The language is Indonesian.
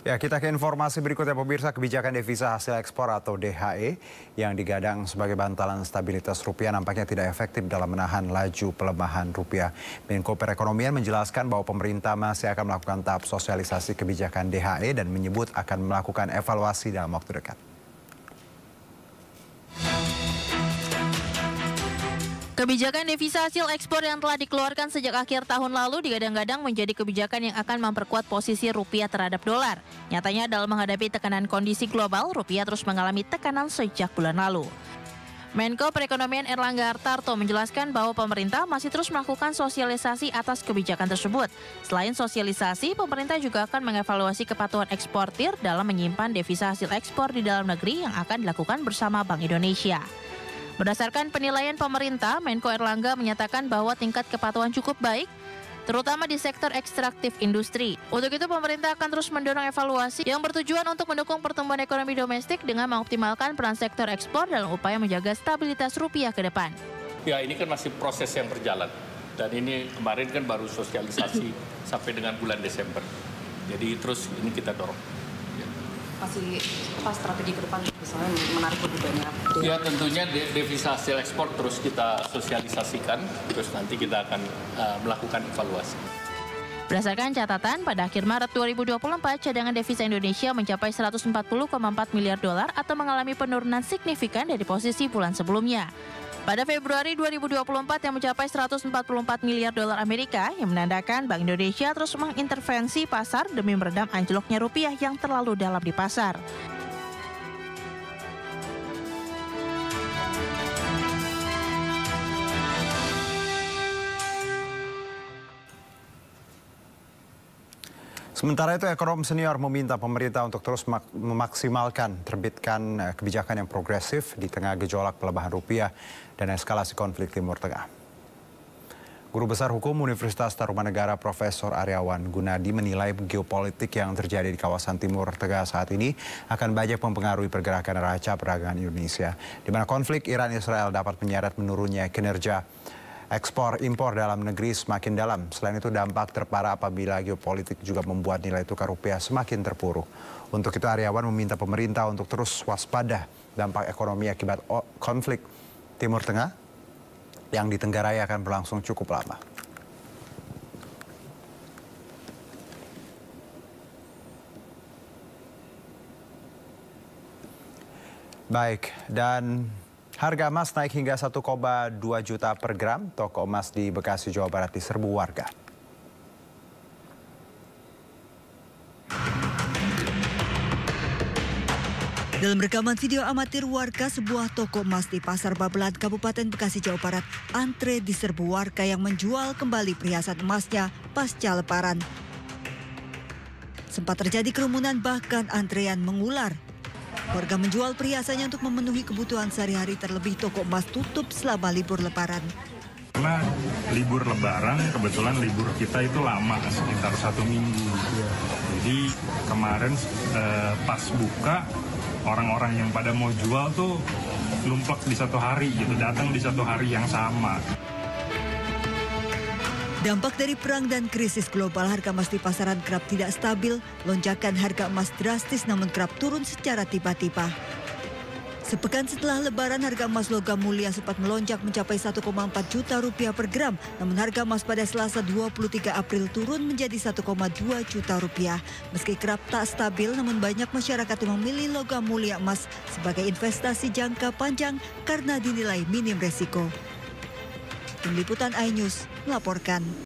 Ya, kita ke informasi berikutnya pemirsa. Kebijakan devisa hasil ekspor atau DHE yang digadang sebagai bantalan stabilitas rupiah nampaknya tidak efektif dalam menahan laju pelemahan rupiah. Menko Perekonomian menjelaskan bahwa pemerintah masih akan melakukan tahap sosialisasi kebijakan DHE dan menyebut akan melakukan evaluasi dalam waktu dekat. Kebijakan devisa hasil ekspor yang telah dikeluarkan sejak akhir tahun lalu digadang-gadang menjadi kebijakan yang akan memperkuat posisi rupiah terhadap dolar. Nyatanya dalam menghadapi tekanan kondisi global, rupiah terus mengalami tekanan sejak bulan lalu. Menko Perekonomian Erlangga Hartarto menjelaskan bahwa pemerintah masih terus melakukan sosialisasi atas kebijakan tersebut. Selain sosialisasi, pemerintah juga akan mengevaluasi kepatuhan eksportir dalam menyimpan devisa hasil ekspor di dalam negeri yang akan dilakukan bersama Bank Indonesia. Berdasarkan penilaian pemerintah, Menko Erlangga menyatakan bahwa tingkat kepatuhan cukup baik, terutama di sektor ekstraktif industri. Untuk itu, pemerintah akan terus mendorong evaluasi yang bertujuan untuk mendukung pertumbuhan ekonomi domestik dengan mengoptimalkan peran sektor ekspor dalam upaya menjaga stabilitas rupiah ke depan. Ya, ini kan masih proses yang berjalan. Dan ini kemarin kan baru sosialisasi sampai dengan bulan Desember. Jadi terus ini kita dorong. Masih apa strategi ke depan misalnya menarik lebih banyak? Ya, tentunya devisa hasil ekspor terus kita sosialisasikan, terus nanti kita akan melakukan evaluasi. Berdasarkan catatan, pada akhir Maret 2024, cadangan devisa Indonesia mencapai 140,4 miliar dolar atau mengalami penurunan signifikan dari posisi bulan sebelumnya. Pada Februari 2024 yang mencapai 144 miliar dolar Amerika yang menandakan Bank Indonesia terus mengintervensi pasar demi meredam anjloknya rupiah yang terlalu dalam di pasar. Sementara itu, ekonom senior meminta pemerintah untuk terus memaksimalkan terbitkan kebijakan yang progresif di tengah gejolak pelemahan rupiah dan eskalasi konflik Timur Tengah. Guru Besar Hukum Universitas Tarumanegara Profesor Aryawan Gunadi menilai geopolitik yang terjadi di kawasan Timur Tengah saat ini akan banyak mempengaruhi pergerakan neraca perdagangan Indonesia, di mana konflik Iran-Israel dapat menyeret menurunnya kinerja ekspor-impor dalam negeri semakin dalam. Selain itu, dampak terparah apabila geopolitik juga membuat nilai tukar rupiah semakin terpuruk. Untuk itu, Aryawan meminta pemerintah untuk terus waspada dampak ekonomi akibat konflik Timur Tengah yang ditenggarai akan berlangsung cukup lama. Baik, dan harga emas naik hingga 1,2 juta per gram. Toko emas di Bekasi, Jawa Barat diserbu warga. Dalam rekaman video amatir warga sebuah toko emas di Pasar Babelan, Kabupaten Bekasi, Jawa Barat, antre diserbu warga yang menjual kembali perhiasan emasnya pasca Lebaran. Sempat terjadi kerumunan, bahkan antrean mengular. Warga menjual perhiasannya untuk memenuhi kebutuhan sehari-hari, terlebih toko emas tutup selama libur Lebaran. Karena libur Lebaran, kebetulan libur kita itu lama, sekitar 1 minggu. Jadi kemarin pas buka, orang-orang yang pada mau jual tuh numplek di satu hari gitu, datang di satu hari yang sama. Dampak dari perang dan krisis global, harga emas di pasaran kerap tidak stabil. Lonjakan harga emas drastis namun kerap turun secara tiba-tiba. Sepekan setelah Lebaran, harga emas logam mulia sempat melonjak mencapai 1,4 juta rupiah per gram. Namun harga emas pada Selasa 23 April turun menjadi 1,2 juta rupiah. Meski kerap tak stabil, namun banyak masyarakat yang memilih logam mulia emas sebagai investasi jangka panjang karena dinilai minim resiko. Tim Liputan iNews melaporkan.